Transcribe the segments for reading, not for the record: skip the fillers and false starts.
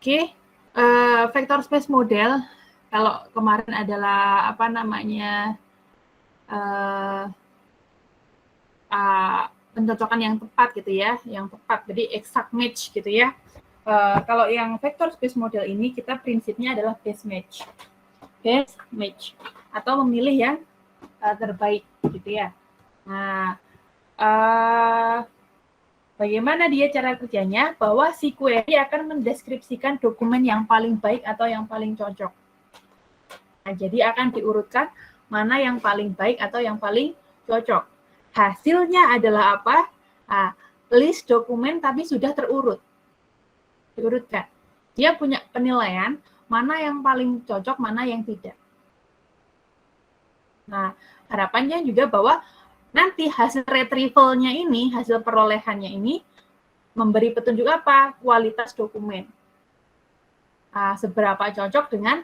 Oke, vector space model kalau kemarin adalah apa namanya pencocokan yang tepat gitu ya, yang tepat, jadi exact match gitu ya. Kalau yang vector space model ini kita prinsipnya adalah best match atau memilih yang terbaik gitu ya. Nah, bagaimana dia cara kerjanya? Bahwa si query akan mendeskripsikan dokumen yang paling baik atau yang paling cocok. Nah, jadi akan diurutkan mana yang paling baik atau yang paling cocok. Hasilnya adalah apa? Nah, list dokumen tapi sudah terurut. Diurutkan. Dia punya penilaian mana yang paling cocok, mana yang tidak. Nah, harapannya juga bahwa nanti hasil retrieval-nya ini, hasil perolehannya ini, memberi petunjuk apa? Kualitas dokumen. Nah, seberapa cocok dengan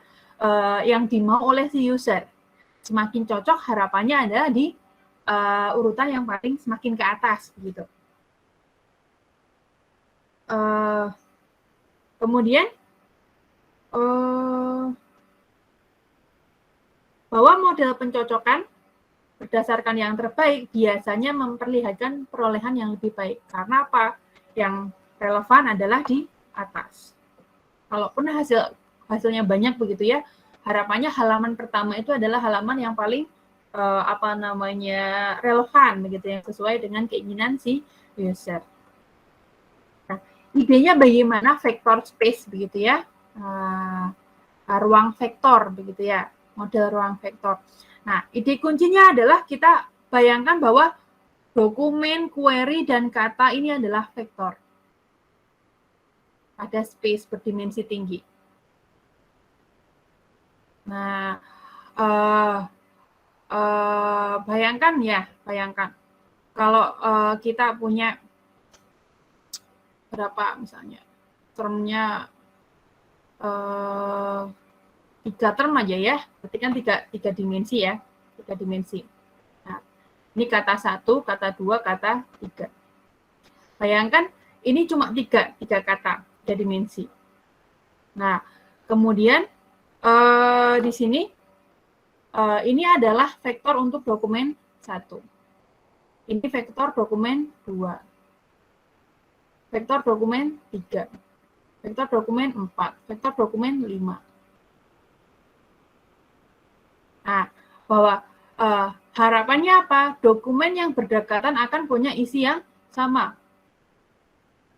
yang dimau oleh si user. Semakin cocok harapannya adalah di urutan yang paling semakin ke atas. Gitu. Kemudian, bahwa model pencocokan berdasarkan yang terbaik biasanya memperlihatkan perolehan yang lebih baik. Karena apa? Yang relevan adalah di atas. Kalaupun hasilnya banyak begitu ya, harapannya halaman pertama itu adalah halaman yang paling relevan begitu ya, sesuai dengan keinginan si user. Nah, idenya bagaimana vector space begitu ya, ruang vektor begitu ya, model ruang vektor. Nah, ide kuncinya adalah kita bayangkan bahwa dokumen, query, dan kata ini adalah vektor. Ada space berdimensi tinggi. Nah, bayangkan kalau kita punya berapa misalnya termnya 3 term aja ya, berarti kan 3 dimensi ya, 3 dimensi. Nah, ini kata 1, kata 2, kata 3. Bayangkan ini cuma 3 kata, 3 dimensi. Nah, kemudian di sini ini adalah vektor untuk dokumen 1. Ini vektor dokumen 2. Vektor dokumen 3. Vektor dokumen 4. Vektor dokumen 5. Nah, bahwa harapannya apa? Dokumen yang berdekatan akan punya isi yang sama.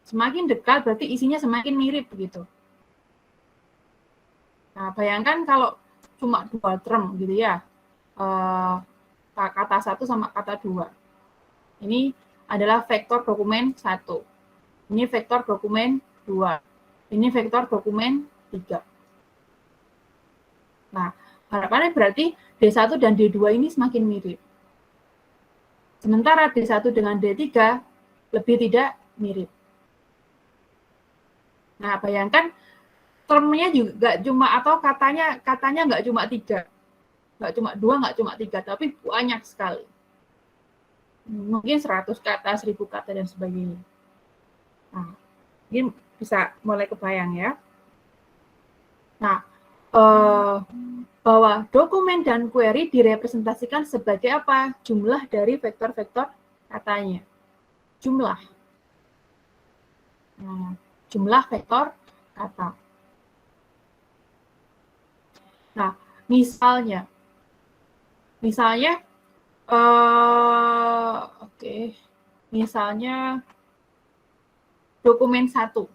Semakin dekat berarti isinya semakin mirip begitu. Nah, bayangkan kalau cuma 2 term gitu ya, kata 1 sama kata 2. Ini adalah vektor dokumen 1. Ini vektor dokumen 2. Ini vektor dokumen 3. Nah, harapannya berarti D1 dan D2 ini semakin mirip. Sementara D1 dengan D3 lebih tidak mirip. Nah, bayangkan termnya juga cuma atau katanya nggak cuma 3. Nggak cuma 2, nggak cuma 3, tapi banyak sekali. Mungkin 100 kata, 1000 kata, dan sebagainya. Nah, ini bisa mulai kebayang ya. Nah, bahwa dokumen dan query direpresentasikan sebagai apa? Jumlah dari vektor-vektor katanya. Jumlah. Nah, jumlah vektor kata. Nah, misalnya misalnya dokumen 1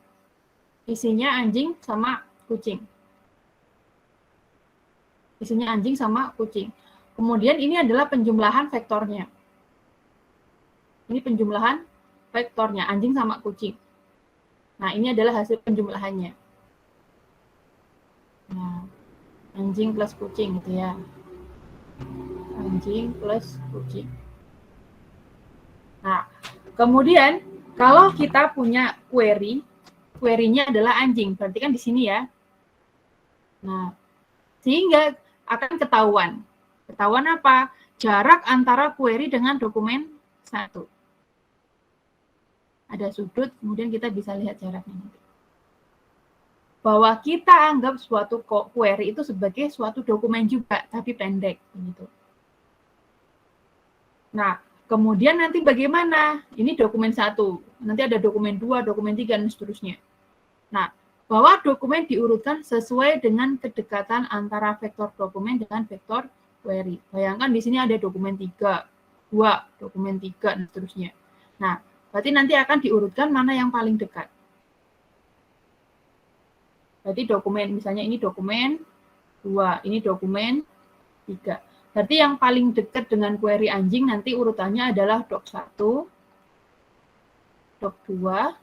isinya anjing sama kucing. Isinya anjing sama kucing. Kemudian ini adalah penjumlahan vektornya. Ini penjumlahan vektornya, anjing sama kucing. Nah, ini adalah hasil penjumlahannya. Nah, anjing plus kucing gitu ya. Anjing plus kucing. Nah, kemudian kalau kita punya query-nya adalah anjing, berarti kan di sini ya. Nah, sehingga akan ketahuan. Ketahuan apa? Jarak antara query dengan dokumen 1. Ada sudut, kemudian kita bisa lihat jaraknya nanti. bahwa kita anggap suatu query itu sebagai suatu dokumen juga, tapi pendek. Gitu. Nah, kemudian nanti bagaimana? Ini dokumen 1, nanti ada dokumen 2, dokumen 3, dan seterusnya. Nah, bahwa dokumen diurutkan sesuai dengan kedekatan antara vektor dokumen dengan vektor query. Bayangkan di sini ada dokumen 3, 2, dokumen 3, dan seterusnya. Nah, berarti nanti akan diurutkan mana yang paling dekat. Berarti dokumen, misalnya ini dokumen 2, ini dokumen 3. Berarti yang paling dekat dengan query anjing nanti urutannya adalah doc 1, doc 2,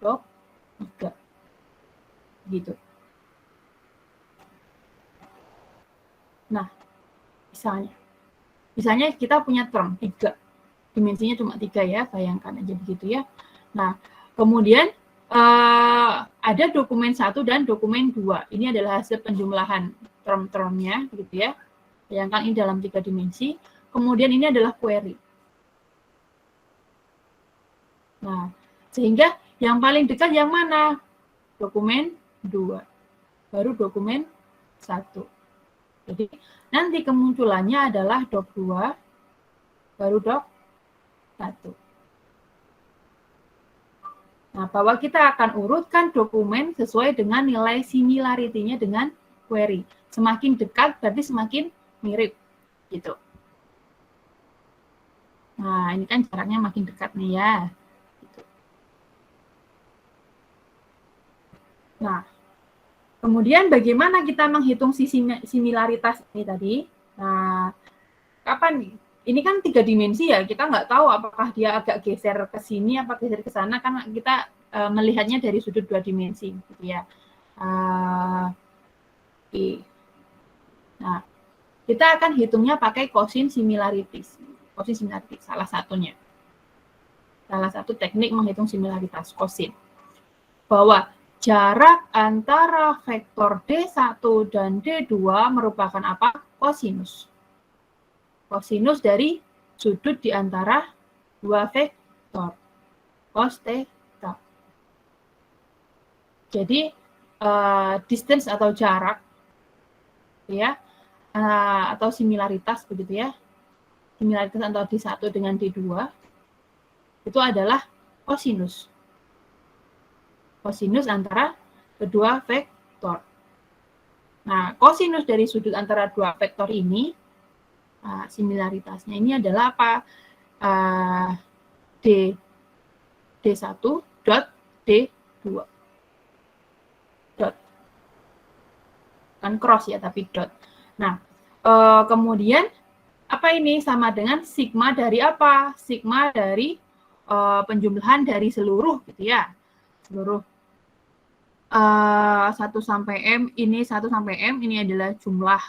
doc 3. Gitu. Nah, misalnya kita punya term 3, dimensinya cuma 3 ya, bayangkan aja begitu ya. Nah, kemudian ada dokumen 1 dan dokumen 2. Ini adalah hasil penjumlahan term-termnya, gitu ya. Bayangkan ini dalam 3 dimensi. Kemudian ini adalah query. Nah, sehingga yang paling dekat yang mana? Dokumen 2. Baru dokumen 1. Jadi, nanti kemunculannya adalah doc 2, baru doc 1. Nah, bahwa kita akan urutkan dokumen sesuai dengan nilai similarity-nya dengan query. Semakin dekat berarti semakin mirip, gitu. Nah, ini kan jaraknya makin dekat nih ya. Gitu. Nah, kemudian bagaimana kita menghitung similaritas ini tadi? Nah, kapan nih? Ini kan 3 dimensi ya, kita nggak tahu apakah dia agak geser ke sini, apa geser ke sana, karena kita melihatnya dari sudut 2 dimensi, gitu ya. Nah, kita akan hitungnya pakai cosine similarities. Cosine similarities, salah satunya. Salah satu teknik menghitung similaritas, cosine. Bahwa jarak antara vektor D1 dan D2 merupakan apa? Kosinus. Kosinus dari sudut di antara 2 vektor. Cos theta. Jadi, distance atau jarak, ya, atau similaritas, begitu ya. Similaritas antara D1 dengan D2, itu adalah kosinus. Kosinus antara kedua vektor. Nah, kosinus dari sudut antara 2 vektor ini, similaritasnya ini adalah apa? D1 dot D2. Dot. Kan cross ya, tapi dot. Nah, kemudian, apa ini? Sama dengan sigma dari apa? Sigma dari penjumlahan dari seluruh, gitu ya. Seluruh 1 sampai M, ini 1 sampai M, ini adalah jumlah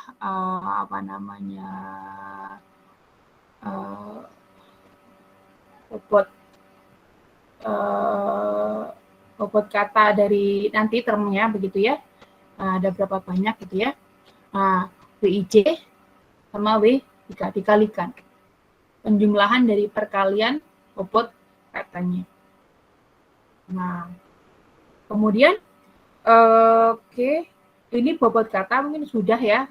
bobot kata dari nanti termnya, begitu ya. Ada berapa banyak, gitu ya. WIJ sama W dikalikan. Penjumlahan dari perkalian bobot katanya. Nah, kemudian oke, ini bobot kata mungkin sudah ya,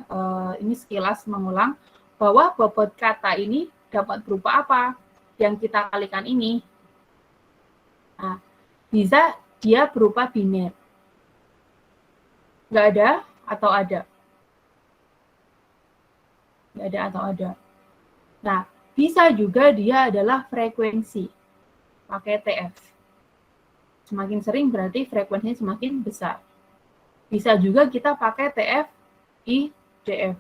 ini sekilas mengulang bahwa bobot kata ini dapat berupa apa yang kita kalikan ini. Nah, bisa dia berupa biner. Nggak ada atau ada? Nggak ada atau ada. Nah, bisa juga dia adalah frekuensi, pakai TF. Semakin sering berarti frekuensinya semakin besar. Bisa juga kita pakai TF, I, DF.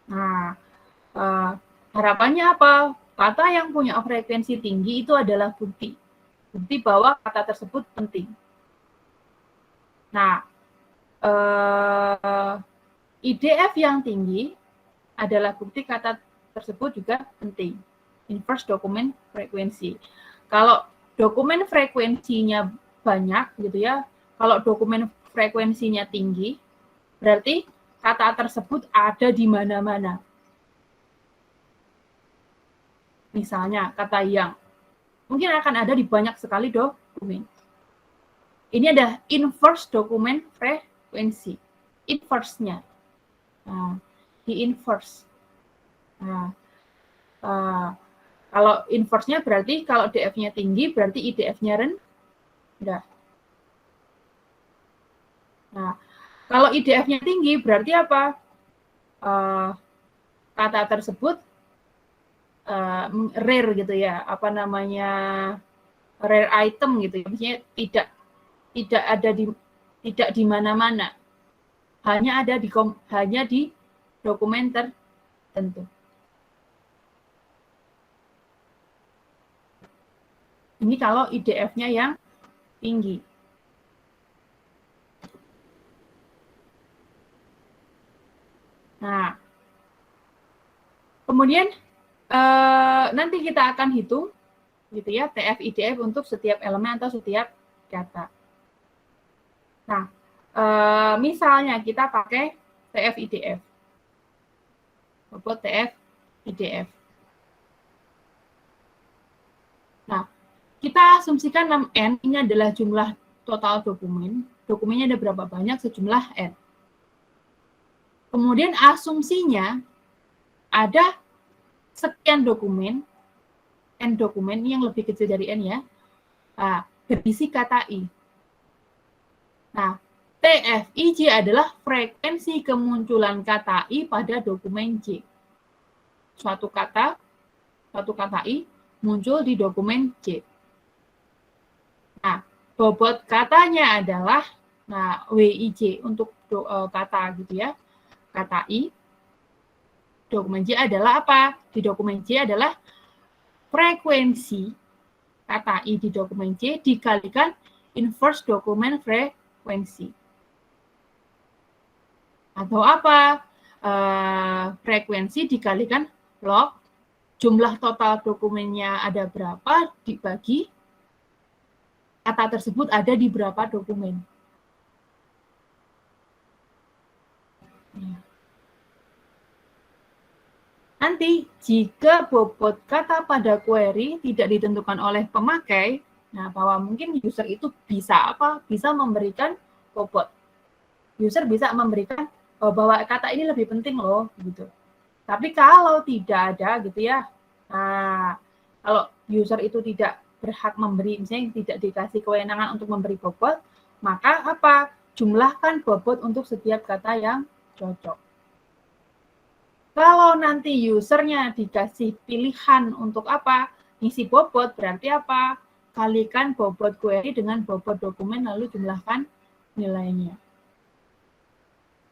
Nah, harapannya apa? Kata yang punya frekuensi tinggi itu adalah bukti. Bukti bahwa kata tersebut penting. Nah, IDF yang tinggi adalah bukti kata tersebut juga penting. Inverse dokumen frekuensi. Kalau dokumen frekuensinya banyak, gitu ya. Kalau dokumen frekuensinya tinggi, berarti kata tersebut ada di mana-mana. Misalnya kata yang, mungkin akan ada di banyak sekali dokumen. Ini ada inverse dokumen frekuensi. Inverse-nya. Nah, di inverse. Nah, kalau inverse-nya berarti kalau DF-nya tinggi, berarti IDF-nya rendah. Nah, kalau IDF-nya tinggi, berarti apa? Kata tersebut rare gitu ya, apa namanya, rare item gitu ya, maksudnya tidak ada di mana-mana, hanya di dokumen tertentu. Ini kalau IDF-nya yang tinggi. Nah, kemudian nanti kita akan hitung gitu ya, TF IDF untuk setiap elemen atau setiap kata. Nah, misalnya kita pakai TF IDF. Bobot TF IDF. Nah, kita asumsikan 6N ini adalah jumlah total dokumen. Dokumennya ada berapa banyak? Sejumlah N. Kemudian asumsinya ada sekian dokumen, N dokumen yang lebih kecil dari N ya, berisi kata I. Nah, TFIJ adalah frekuensi kemunculan kata I pada dokumen J. Suatu kata I muncul di dokumen J. Nah, bobot katanya adalah WIJ untuk kata gitu ya. Kata I. Dokumen J adalah apa? Di dokumen J adalah frekuensi kata I di dokumen J dikalikan inverse dokumen frekuensi. Atau apa? Frekuensi dikalikan log jumlah total dokumennya ada berapa dibagi kata tersebut ada di berapa dokumen. Nanti jika bobot kata pada query tidak ditentukan oleh pemakai, bahwa mungkin user itu bisa apa? Bisa memberikan bobot. User bisa memberikan bahwa kata ini lebih penting loh gitu. Tapi kalau tidak ada gitu ya, kalau user itu tidak berhak memberi, misalnya tidak dikasih kewenangan untuk memberi bobot, maka apa? Jumlahkan bobot untuk setiap kata yang cocok. Kalau nanti usernya dikasih pilihan untuk apa? Ngisi bobot, berarti apa? Kalikan bobot query dengan bobot dokumen, lalu jumlahkan nilainya.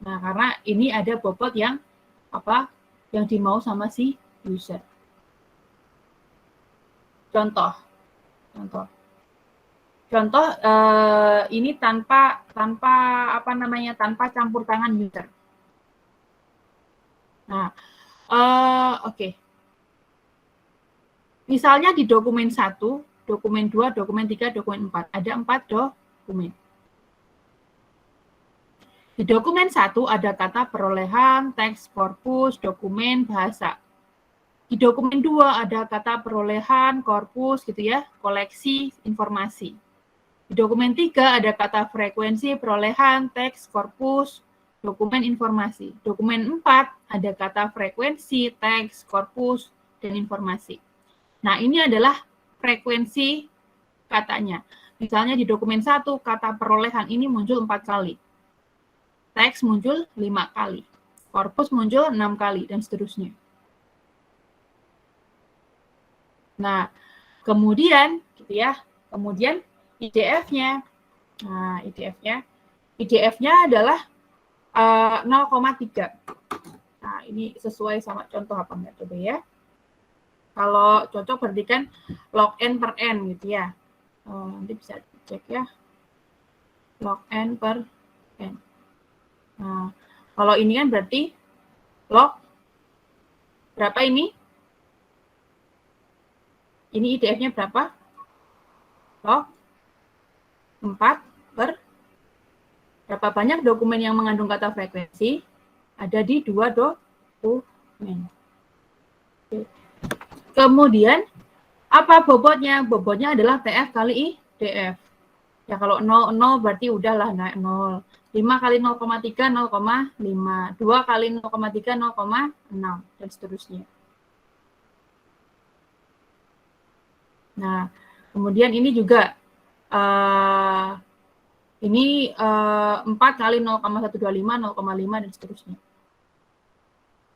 Nah, karena ini ada bobot yang apa? Yang dimau sama si user. Contoh ini tanpa campur tangan user. Nah, oke. Misalnya di dokumen 1, dokumen 2, dokumen 3, dokumen 4. Ada 4 dokumen. Di dokumen 1 ada kata perolehan, teks, korpus, dokumen, bahasa. Di dokumen 2 ada kata perolehan, korpus, gitu ya, koleksi, informasi. Di dokumen 3 ada kata frekuensi, perolehan, teks, korpus, dokumen, informasi. Dokumen 4 ada kata frekuensi, teks, korpus, dan informasi. Nah, ini adalah frekuensi katanya. Misalnya di dokumen 1, kata perolehan ini muncul 4 kali. Teks muncul 5 kali. Korpus muncul 6 kali, dan seterusnya. Nah, kemudian gitu ya. Kemudian IDF-nya. Nah, IDF-nya adalah 0,3. Nah, ini sesuai sama contoh apa enggak, coba ya. Kalau cocok berarti kan log n per n gitu ya. Nanti bisa dicek ya. Log n per n. Nah, kalau ini kan berarti log berapa ini? Ini IDF-nya berapa? Log 4 per berapa banyak dokumen yang mengandung kata frekuensi? Ada di 2 dokumen. Oke. Kemudian, apa bobotnya? Bobotnya adalah TF kali IDF. Ya kalau 0, 0 berarti udahlah naik 0. 5 kali 0,3, 0,5. 2 kali 0,3, 0,6. Dan seterusnya. Nah, kemudian ini juga ini 4 kali 0,125, 0,5 dan seterusnya.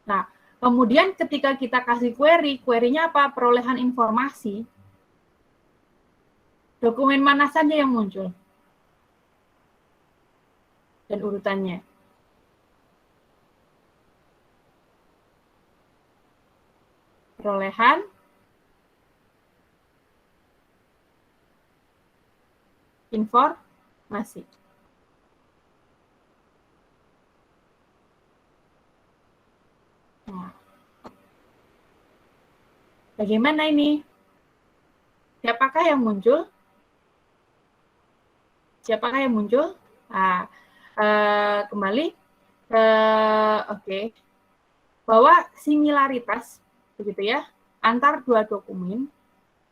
Nah, kemudian ketika kita kasih query-nya apa? Perolehan informasi. Dokumen mana saja yang muncul? Dan urutannya. Perolehan informasi. Nah, bagaimana ini? Siapakah yang muncul? Siapakah yang muncul? Nah, kembali ke oke. Bahwa similaritas begitu ya antar dua dokumen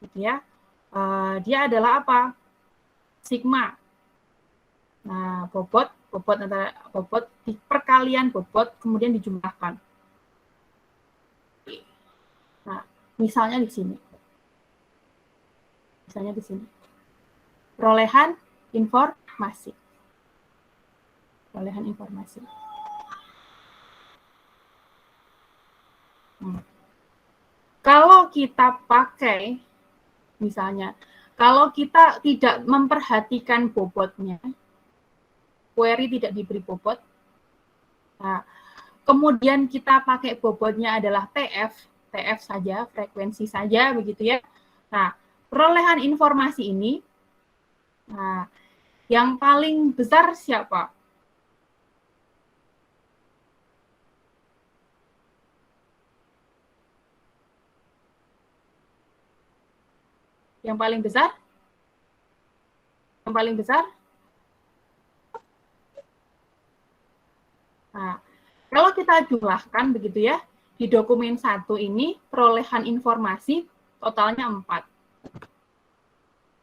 gitu ya. Dia adalah apa? Sigma. Nah, bobot di perkalian bobot kemudian dijumlahkan. Nah, misalnya di sini. Perolehan informasi. Kalau kita pakai, misalnya, kalau kita tidak memperhatikan bobotnya, query tidak diberi bobot, nah, kemudian kita pakai bobotnya adalah TF saja, frekuensi saja, begitu ya. Nah, perolehan informasi ini, nah, yang paling besar siapa? Yang paling besar? Yang paling besar? Nah, kalau kita jumlahkan begitu ya, di dokumen 1 ini perolehan informasi totalnya 4.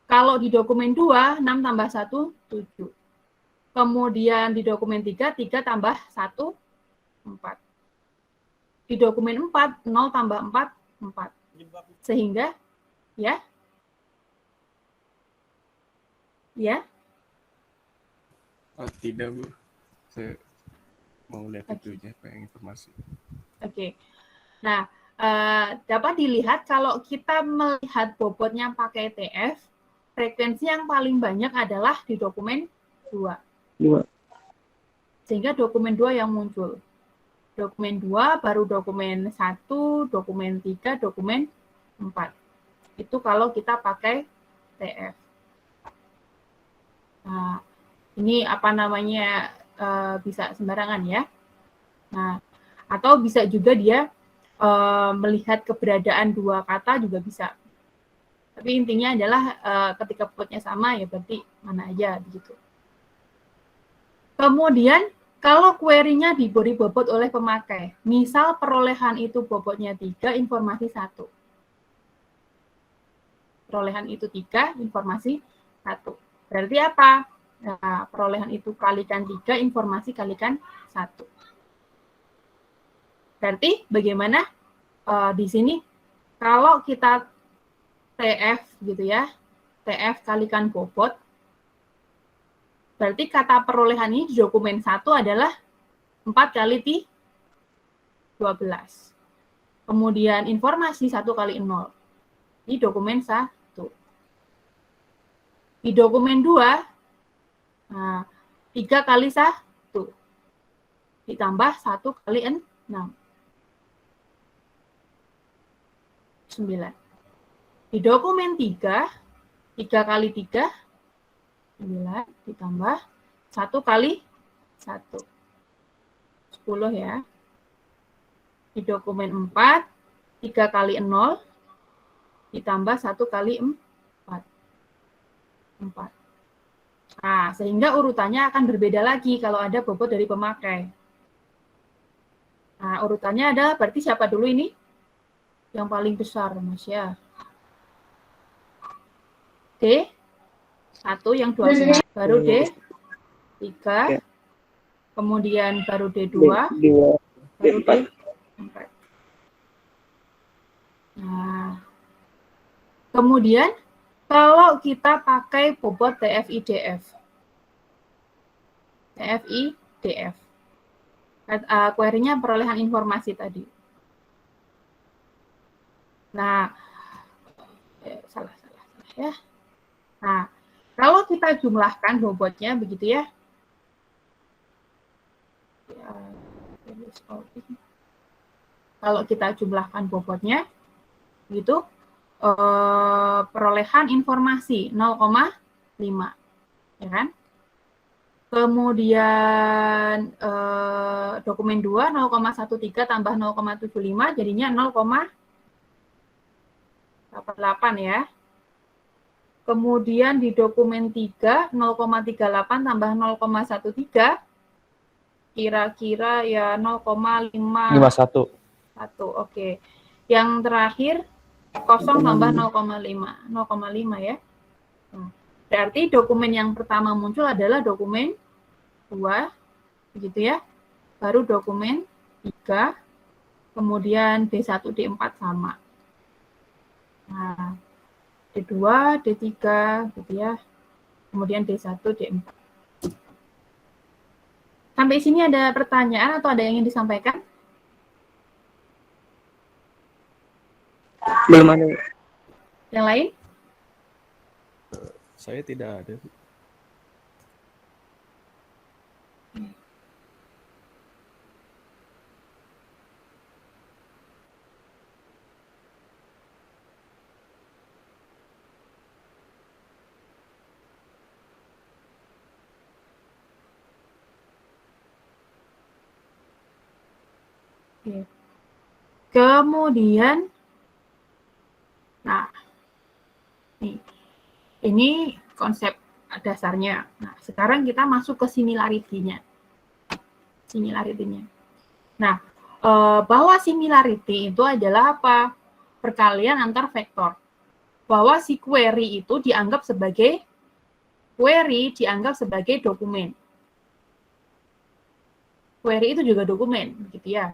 Kalau di dokumen 2, 6 tambah 1, 7. Kemudian di dokumen 3, 3 tambah 1, 4. Di dokumen 4, 0 tambah 4, 4. Sehingga, ya? Oh, tidak, Bu. Saya mau lihat itu aja, pengen informasi. Oke. Nah, dapat dilihat kalau kita melihat bobotnya pakai TF, frekuensi yang paling banyak adalah di dokumen 2. Sehingga dokumen 2 yang muncul. Dokumen 2, baru dokumen 1, dokumen 3, dokumen 4. Itu kalau kita pakai TF. Nah, ini apa namanya, bisa sembarangan ya. Nah, atau bisa juga dia melihat keberadaan dua kata juga bisa. Tapi intinya adalah ketika bobotnya sama ya berarti mana aja begitu. Kemudian kalau query-nya diberi bobot oleh pemakai, misal perolehan itu bobotnya 3, informasi 1. Perolehan itu 3, informasi 1. Berarti apa? Nah, perolehan itu kalikan 3, informasi kalikan 1. Berarti bagaimana di sini? Kalau kita TF gitu ya, TF kalikan bobot, berarti kata perolehan ini di dokumen 1 adalah 4 kali 12. Kemudian informasi 1 kali 0. Di dokumen 1. Di dokumen 2, nah, 3 kali 1. Ditambah 1 kali 6. 9. Di dokumen 3, 3 kali 3, 9, ditambah 1 kali 1. 10 ya. Di dokumen 4, 3 kali 0, ditambah 1 kali 4. 4. Nah, sehingga urutannya akan berbeda lagi kalau ada bobot dari pemakai. Nah, urutannya adalah berarti siapa dulu ini? Yang paling besar, Mas ya. Oke. 1 yang 2 baru D3, kemudian baru D2, baru D4. Nah, kemudian kalau kita pakai bobot TFI-DF, query-nya perolehan informasi tadi. Nah, salah ya. Nah, kalau kita jumlahkan bobotnya begitu ya. Kalau kita jumlahkan bobotnya gitu, perolehan informasi 0,5, ya kan? Kemudian dokumen 2 0,13 tambah 0,75 jadinya 0,88 ya. Kemudian di dokumen 3 0,38 tambah 0,13 kira-kira ya 0,51. Oke. Yang terakhir 0 tambah 0,5 ya. Nah, berarti dokumen yang pertama muncul adalah dokumen 2, begitu ya. Baru dokumen 3, kemudian D1, D4 sama. Nah, D2, D3, gitu ya. Kemudian D1, D4. Sampai sini ada pertanyaan atau ada yang ingin disampaikan? Belum ada. Yang lain? Saya tidak ada. Oke. Kemudian, nah, ini konsep dasarnya. Nah, sekarang kita masuk ke similarity-nya. Nah, bahwa similarity itu adalah apa? Perkalian antar vektor. Bahwa si query itu dianggap sebagai dokumen. Query itu juga dokumen, gitu ya.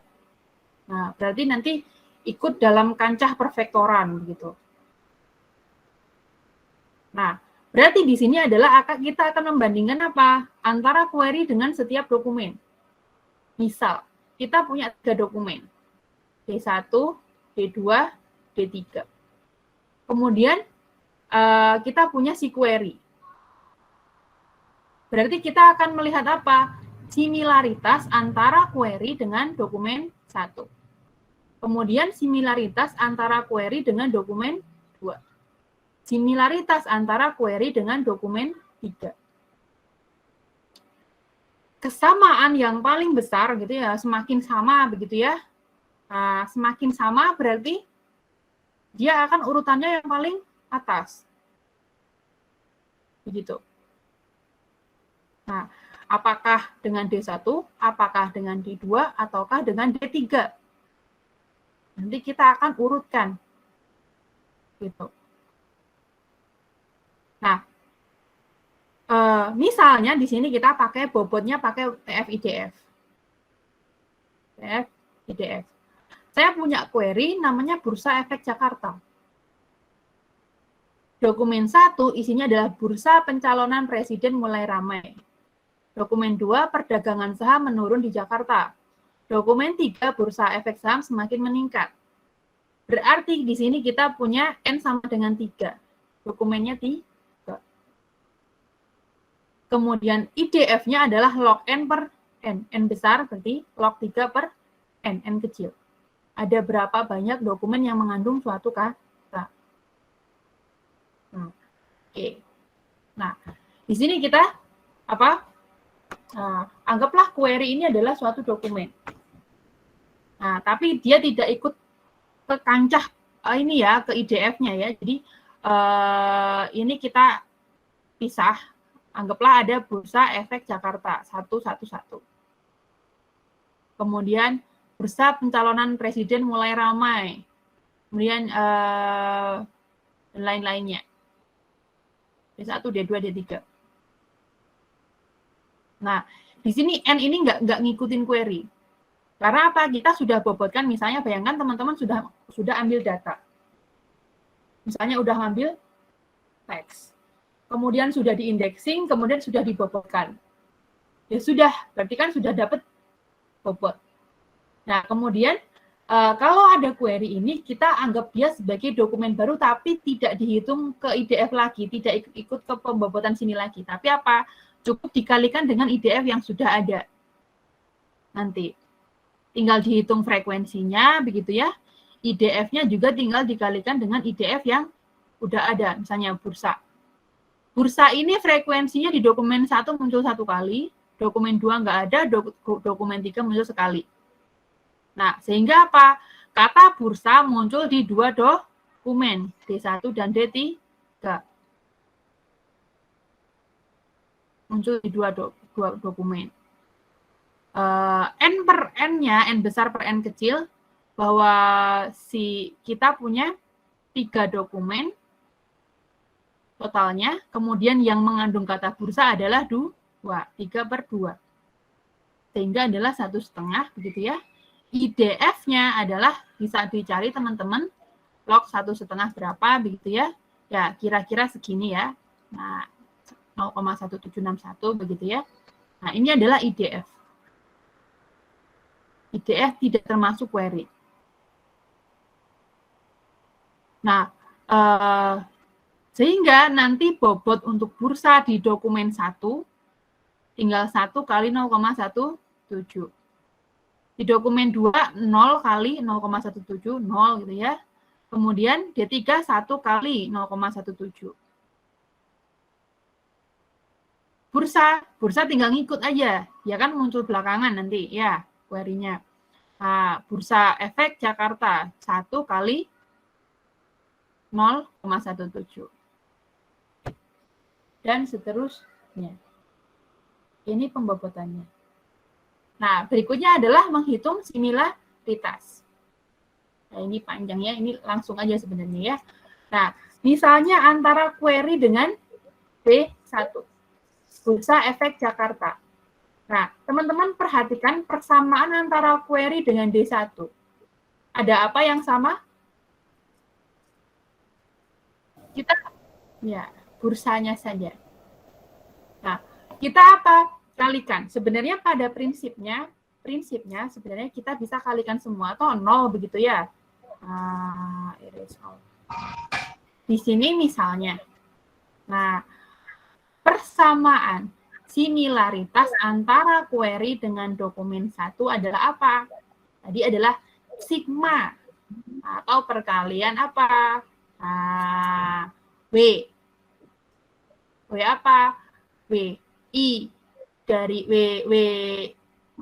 Nah, berarti nanti ikut dalam kancah pervektoran, begitu. Nah, berarti di sini adalah kita akan membandingkan apa? Antara query dengan setiap dokumen. Misal, kita punya 3 dokumen. D1, D2, D3. Kemudian, kita punya si query. Berarti kita akan melihat apa? Similaritas antara query dengan dokumen 1. Kemudian similaritas antara query dengan dokumen 2. Similaritas antara query dengan dokumen 3. Kesamaan yang paling besar gitu ya, semakin sama begitu ya. Nah, semakin sama berarti dia akan urutannya yang paling atas. Begitu. Nah, apakah dengan D1, apakah dengan D2, ataukah dengan D3? Nanti kita akan urutkan. Gitu. Nah, misalnya di sini kita pakai bobotnya pakai TF-IDF. TF-IDF. Saya punya query namanya Bursa Efek Jakarta. Dokumen 1 isinya adalah Bursa Pencalonan Presiden mulai ramai. Dokumen 2 perdagangan saham menurun di Jakarta. Dokumen 3 Bursa Efek Saham semakin meningkat. Berarti di sini kita punya N sama dengan 3. Dokumennya 3. Kemudian IDF-nya adalah log N per N. N besar berarti log 3 per N. N kecil. Ada berapa banyak dokumen yang mengandung suatu kata. Oke. Nah, di sini kita anggaplah query ini adalah suatu dokumen. Nah, tapi dia tidak ikut ke kancah ini ya, ke IDF-nya ya. Jadi ini kita pisah. Anggaplah ada Bursa Efek Jakarta 111. Kemudian Bursa Pencalonan Presiden mulai ramai. Kemudian lain-lainnya. D1, D2, D3. Nah, di sini N ini nggak ngikutin query. Karena apa? Kita sudah bobotkan, misalnya bayangkan teman-teman sudah ambil data. Misalnya udah ngambil teks. Kemudian sudah diindexing, kemudian sudah dibobotkan. Ya sudah, berarti kan sudah dapat bobot. Nah, kemudian kalau ada query ini, kita anggap dia sebagai dokumen baru, tapi tidak dihitung ke IDF lagi, tidak ikut ke pembobotan sini lagi. Tapi apa? Cukup dikalikan dengan IDF yang sudah ada. Nanti. Tinggal dihitung frekuensinya, begitu ya. IDF-nya juga tinggal dikalikan dengan IDF yang udah ada, misalnya bursa. Bursa ini frekuensinya di dokumen 1 muncul 1 kali, dokumen 2 nggak ada, dokumen 3 muncul sekali. Nah, sehingga apa? Kata bursa muncul di 2 dokumen, D1 dan D3. Muncul di 2 dokumen. N per N-nya, N besar per N kecil, bahwa kita punya 3 dokumen totalnya, kemudian yang mengandung kata bursa adalah 2, 3 per 2. Sehingga adalah 1,5, begitu ya. IDF-nya adalah bisa dicari teman-teman, log 1,5 berapa, begitu ya. Ya, kira-kira segini ya. Nah, 0,1761, begitu ya. Nah, ini adalah IDF. IDF tidak termasuk query. Nah, sehingga nanti bobot untuk bursa di dokumen 1 tinggal 1 kali 0,17. Di dokumen 2, 0 kali 0,17, 0 gitu ya. Kemudian D3, 1 kali 0,17. Bursa tinggal ngikut aja. Ya kan muncul belakangan nanti ya query-nya. Nah, bursa efek Jakarta, 1 kali 0,17. Dan seterusnya. Ini pembobotannya. Nah, berikutnya adalah menghitung similaritas. Nah, ini panjang ya, ini langsung aja sebenarnya ya. Nah, misalnya antara query dengan D1, bursa efek Jakarta. Nah, teman-teman perhatikan persamaan antara query dengan D1. Ada apa yang sama? Kita, ya, bursanya saja. Nah, kita apa? Kalikan. Sebenarnya pada prinsipnya sebenarnya kita bisa kalikan semua atau 0 begitu ya. Di sini misalnya. Nah, persamaan similaritas antara query dengan dokumen 1 adalah apa? Tadi adalah sigma atau perkalian apa? W. W apa? W I dari W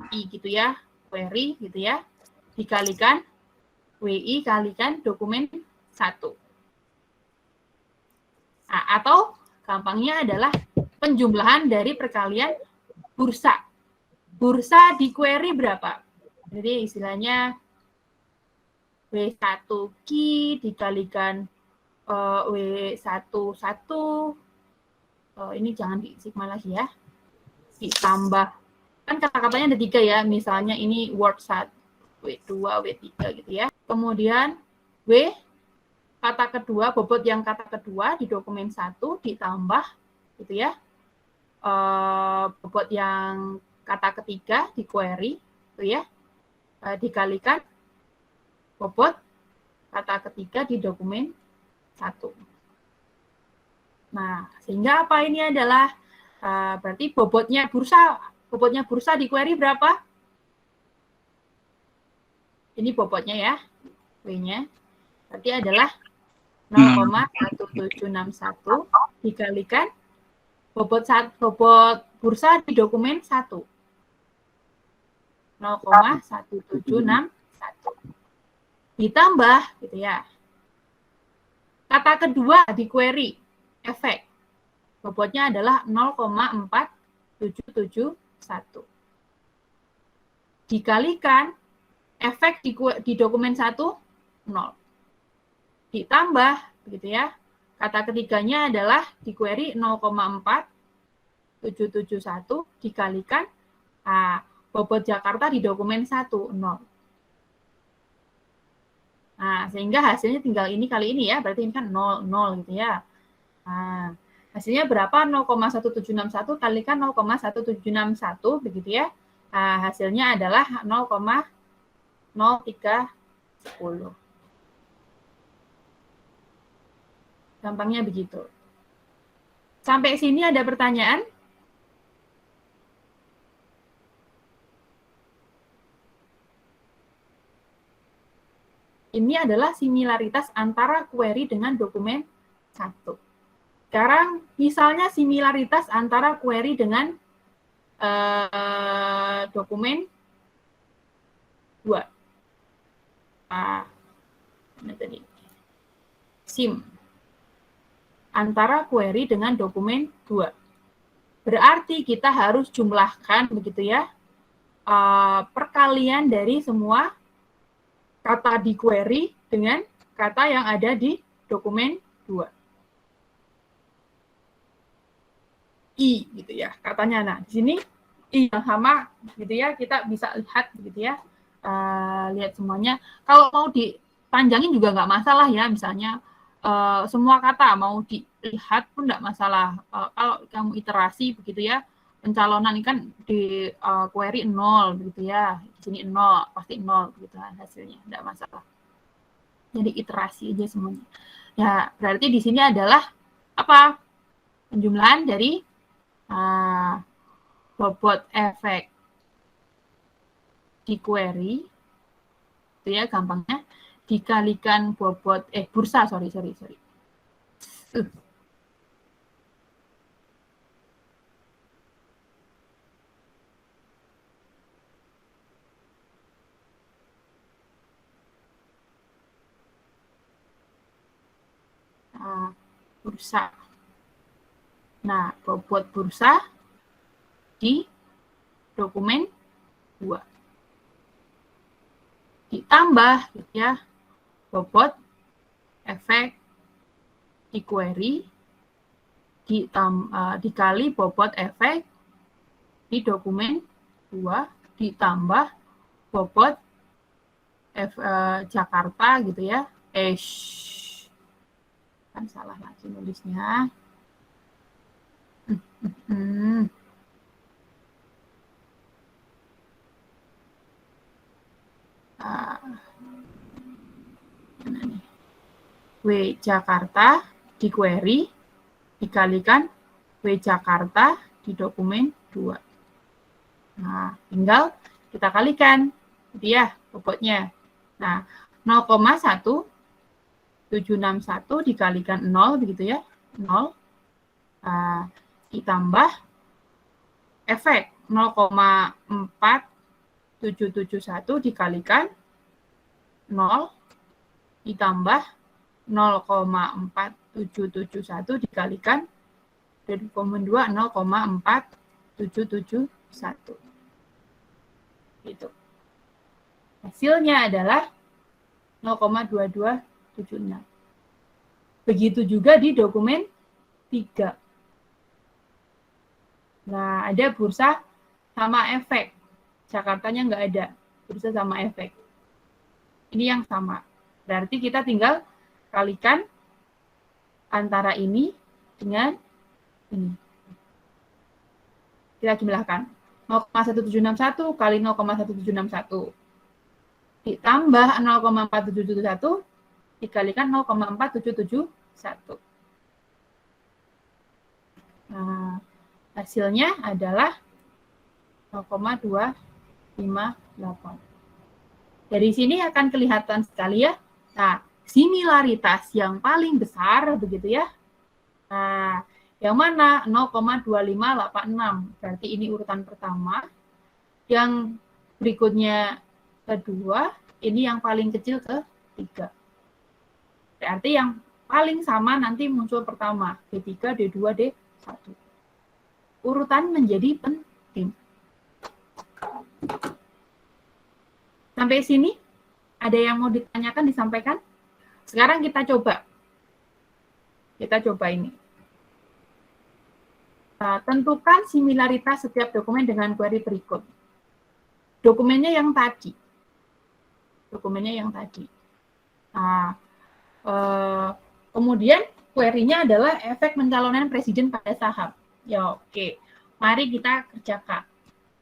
I gitu ya, query gitu ya, dikalikan WI kalikan dokumen 1. Nah, atau gampangnya adalah penjumlahan dari perkalian bursa. Bursa di query berapa? Jadi istilahnya W1 key dikalikan W11, ini jangan di sigma lagi ya, ditambah, kan kata-katanya ada 3 ya, misalnya ini word 1, W2, W3 gitu ya. Kemudian W, kata kedua, bobot yang kata kedua di dokumen 1 ditambah gitu ya, bobot yang kata ketiga di query gitu ya, dikalikan bobot kata ketiga di dokumen 1. Nah, sehingga apa ini adalah berarti bobotnya bursa di query berapa? Ini bobotnya ya, W-nya. Berarti adalah 0,1761 dikalikan bobot bursa di dokumen 1. 0,1761 ditambah gitu ya. Kata kedua di query efek. Bobotnya adalah 0,4771. Dikalikan efek di dokumen 1 0. Ditambah begitu ya. Kata ketiganya adalah di query 0,4771 dikalikan bobot Jakarta di dokumen 1, 0. Nah, sehingga hasilnya tinggal ini kali ini ya, berarti ini kan 0, 0 gitu ya. Nah, hasilnya berapa? 0,1761 kalikan 0,1761, begitu ya. Nah, hasilnya adalah 0,0310. Gampangnya begitu. Sampai sini ada pertanyaan? Ini adalah similaritas antara query dengan dokumen 1. Sekarang misalnya similaritas antara query dengan dokumen 2. Ini tadi. SIM. Antara query dengan dokumen 2. Berarti kita harus jumlahkan, begitu ya, perkalian dari semua kata di query dengan kata yang ada di dokumen 2. I gitu ya katanya. Nah, di sini I yang sama gitu ya, kita bisa lihat begitu ya. Lihat semuanya. Kalau mau dipanjangin juga nggak masalah ya, misalnya semua kata mau dilihat pun nggak masalah. Kalau kamu iterasi begitu ya, pencalonan ini kan di query 0 begitu ya, di sini 0 pasti 0 begitu hasilnya, nggak masalah. Jadi iterasi aja semuanya. Ya berarti di sini adalah apa? Penjumlahan dari bobot efek di query, itu ya gampangnya, dikalikan bobot bursa, sorry. Bursa. Nah, bobot bursa di dokumen 2. Ditambah gitu ya, bobot efek di query dikali bobot efek di dokumen 2 ditambah bobot Jakarta gitu ya. Kan salah lagi nulisnya. W Jakarta di query dikalikan W Jakarta di dokumen 2. Nah, tinggal kita kalikan gitu ya bobotnya. Nah, 0,1761 dikalikan 0 begitu ya. 0 ditambah efek 0,4771 dikalikan 0 ditambah 0,4771 dikalikan dari dokumen 2 0,4771. Gitu. Hasilnya adalah 0,2276. Begitu juga di dokumen 3. Nah, ada bursa sama efek. Jakartanya nggak ada. Bursa sama efek. Ini yang sama. Berarti kita tinggal kalikan antara ini dengan ini. Kita jumlahkan. 0,1761 kali 0,1761 ditambah 0,4771 dikalikan 0,4771. Nah, hasilnya adalah 0,258. Dari sini akan kelihatan sekali ya. Nah, similaritas yang paling besar begitu ya. Nah, yang mana 0,2586. Berarti ini urutan pertama. Yang berikutnya kedua, ini yang paling kecil ketiga. Berarti yang paling sama nanti muncul pertama, D3, D2, D1. Urutan menjadi penting. Sampai sini, ada yang mau ditanyakan, disampaikan? Sekarang kita coba. Kita coba ini. Tentukan similaritas setiap dokumen dengan query berikut. Dokumennya yang tadi. Kemudian query-nya adalah efek pencalonan presiden pada saham. Ya, oke. Mari kita kerjakan.